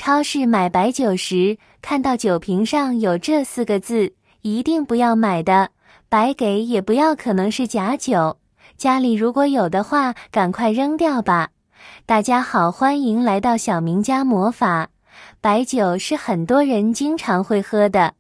超市买白酒时，看到酒瓶上有这4个字，一定不要买的，白给也不要，可能是假酒。家里如果有的话，赶快扔掉吧。大家好，欢迎来到小明家魔法。白酒是很多人经常会喝的，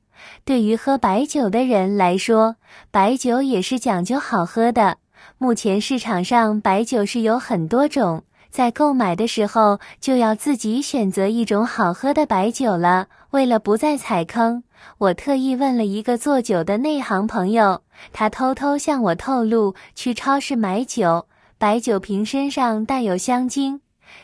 对于喝白酒的人来说，白酒也是讲究好喝的。目前市场上白酒是有很多种，在购买的时候就要自己选择一种好喝的白酒了。为了不再踩坑，我特意问了一个做酒的内行朋友，他偷偷向我透露，去超市买酒，白酒瓶身上带有香精、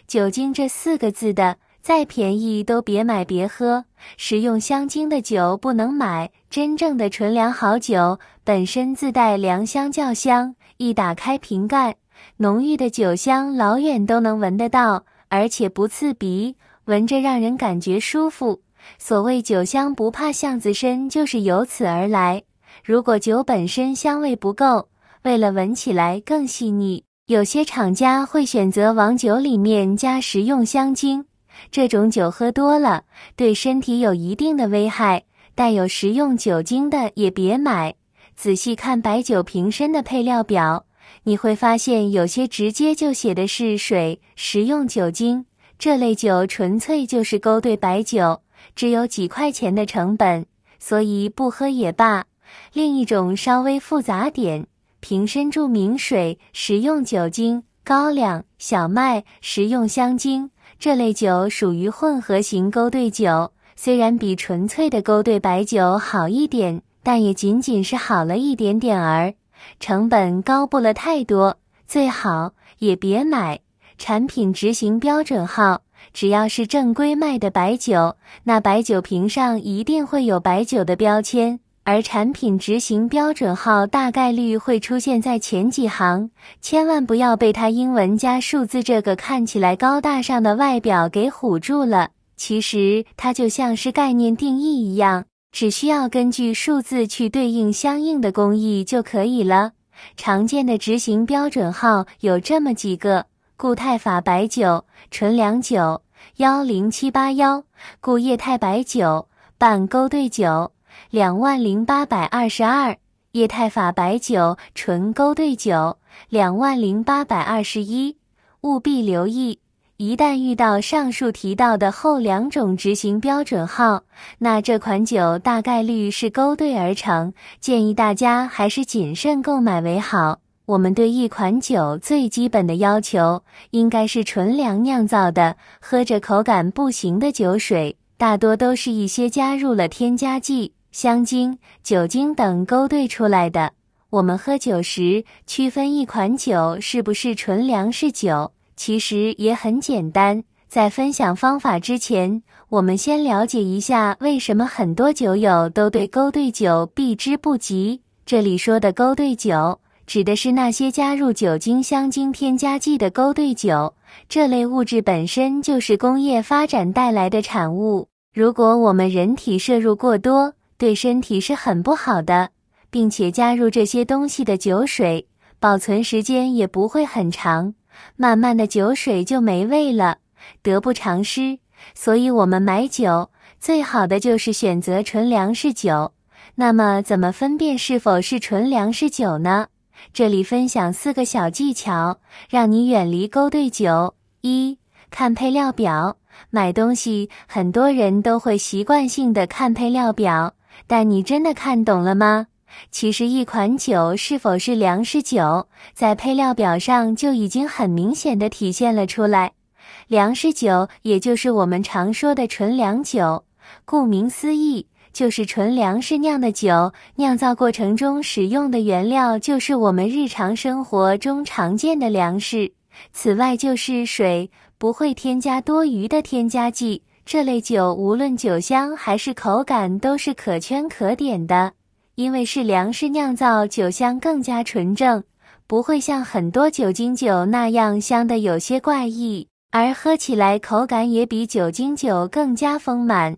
酒精这4个字的，再便宜都别买别喝，食用香精的酒不能买。真正的纯粮好酒本身自带良香酵香，一打开瓶盖，浓郁的酒香老远都能闻得到，而且不刺鼻，闻着让人感觉舒服。所谓酒香不怕巷子深，就是由此而来。如果酒本身香味不够，为了闻起来更细腻，有些厂家会选择往酒里面加食用香精，这种酒喝多了，对身体有一定的危害，带有食用酒精的也别买。仔细看白酒瓶身的配料表，你会发现有些直接就写的是水、食用酒精，这类酒纯粹就是勾兑白酒，只有几块钱的成本，所以不喝也罢。另一种稍微复杂点，瓶身注明水、食用酒精、高粱、小麦、食用香精，这类酒属于混合型勾兑酒，虽然比纯粹的勾兑白酒好一点，但也仅仅是好了一点点儿，成本高不了太多，最好也别买。产品执行标准号，只要是正规卖的白酒，那白酒瓶上一定会有白酒的标签，而产品执行标准号大概率会出现在前几行，千万不要被它英文加数字这个看起来高大上的外表给唬住了。其实它就像是概念定义一样，只需要根据数字去对应相应的工艺就可以了。常见的执行标准号有这么几个：固态法白酒、纯粮酒、10781，固液态白酒、半勾兑酒、20822，液态法白酒、纯勾兑酒、20821。务必留意，一旦遇到上述提到的后2种执行标准号，那这款酒大概率是勾兑而成，建议大家还是谨慎购买为好。我们对一款酒最基本的要求，应该是纯粮酿造的，喝着口感不行的酒水，大多都是一些加入了添加剂、香精、酒精等勾兑出来的。我们喝酒时，区分一款酒是不是纯粮食酒，其实也很简单。在分享方法之前，我们先了解一下为什么很多酒友都对勾兑酒避之不及。这里说的勾兑酒，指的是那些加入酒精、香精、添加剂的勾兑酒，这类物质本身就是工业发展带来的产物。如果我们人体摄入过多，对身体是很不好的，并且加入这些东西的酒水，保存时间也不会很长，慢慢的酒水就没味了，得不偿失。所以我们买酒，最好的就是选择纯粮食酒。那么怎么分辨是否是纯粮食酒呢？这里分享4个小技巧，让你远离勾兑酒。1. 看配料表。买东西，很多人都会习惯性的看配料表，但你真的看懂了吗？其实一款酒是否是粮食酒，在配料表上就已经很明显的体现了出来。粮食酒也就是我们常说的纯粮酒，顾名思义，就是纯粮食酿的酒，酿造过程中使用的原料就是我们日常生活中常见的粮食。此外就是水，不会添加多余的添加剂，这类酒无论酒香还是口感都是可圈可点的。因为是粮食酿造，酒香更加纯正，不会像很多酒精酒那样香的有些怪异，而喝起来口感也比酒精酒更加丰满。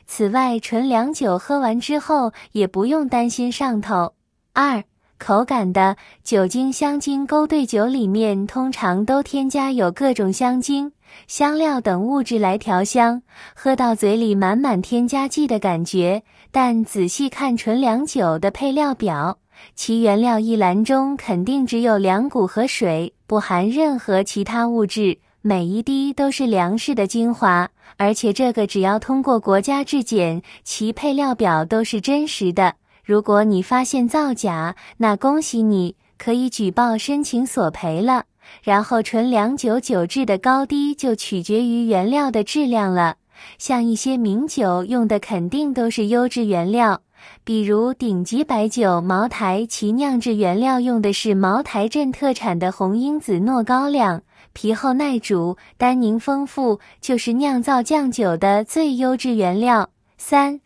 此外，纯粮酒喝完之后也不用担心上头。2. 口感的。酒精香精勾兑酒里面通常都添加有各种香精、香料等物质来调香，喝到嘴里满满添加剂的感觉。但仔细看纯粮酒的配料表，其原料一栏中肯定只有粮谷和水，不含任何其他物质，每一滴都是粮食的精华。而且这个只要通过国家质检，其配料表都是真实的。如果你发现造假，那恭喜你，可以举报申请索赔了。然后纯粮酒酒质的高低就取决于原料的质量了，像一些名酒用的肯定都是优质原料，比如顶级白酒茅台，其酿制原料用的是茅台镇特产的红缨子糯高粱，皮厚耐煮，单宁丰富，就是酿造酱酒的最优质原料。3.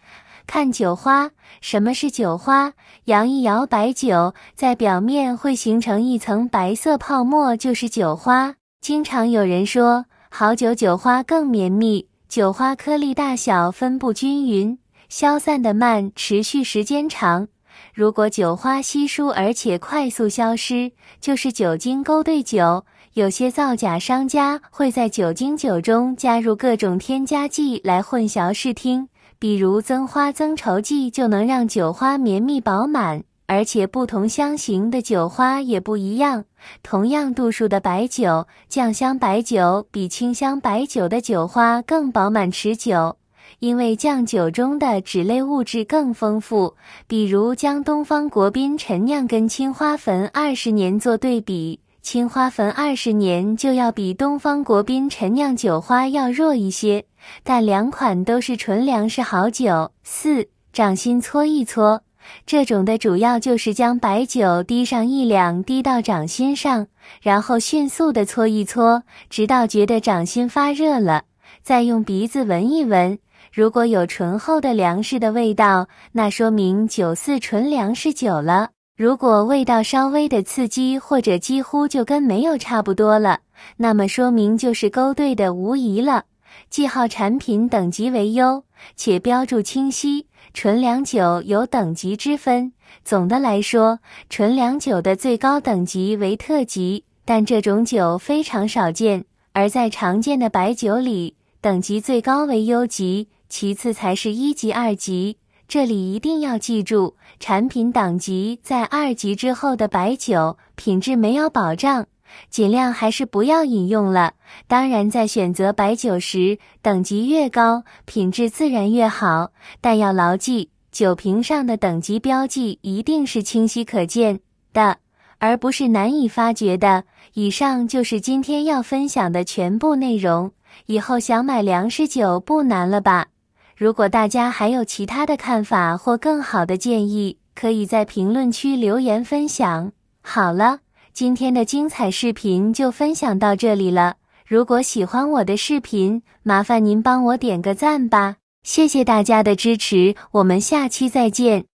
看酒花。什么是酒花？摇一摇白酒，在表面会形成一层白色泡沫，就是酒花。经常有人说，好酒花更绵密，酒花颗粒大小分布均匀，消散得慢，持续时间长。如果酒花稀疏而且快速消失，就是酒精勾兑酒。有些造假商家会在酒精酒中加入各种添加剂来混淆视听，比如增花增稠剂就能让酒花绵密饱满，而且不同香型的酒花也不一样。同样度数的白酒，酱香白酒比清香白酒的酒花更饱满持久，因为酱酒中的酯类物质更丰富。比如将东方国宾陈酿跟青花汾20年做对比，青花汾20年就要比东方国宾陈酿酒花要弱一些，但两款都是纯粮食好酒。4. 掌心搓一搓。这种的主要就是将白酒滴上1-2滴到掌心上，然后迅速的搓一搓，直到觉得掌心发热了，再用鼻子闻一闻。如果有醇厚的粮食的味道，那说明酒似纯粮食酒了。如果味道稍微的刺激或者几乎就跟没有差不多了，那么说明就是勾兑的无疑了。记号产品等级为优，且标注清晰。纯粮酒有等级之分，总的来说，纯粮酒的最高等级为特级，但这种酒非常少见。而在常见的白酒里，等级最高为优级，其次才是1级、2级。这里一定要记住，产品等级在2级之后的白酒，品质没有保障，尽量还是不要饮用了。当然，在选择白酒时，等级越高，品质自然越好，但要牢记，酒瓶上的等级标记一定是清晰可见的，而不是难以发觉的。以上就是今天要分享的全部内容，以后想买粮食酒不难了吧？如果大家还有其他的看法或更好的建议，可以在评论区留言分享。好了，今天的精彩视频就分享到这里了。如果喜欢我的视频，麻烦您帮我点个赞吧。谢谢大家的支持，我们下期再见。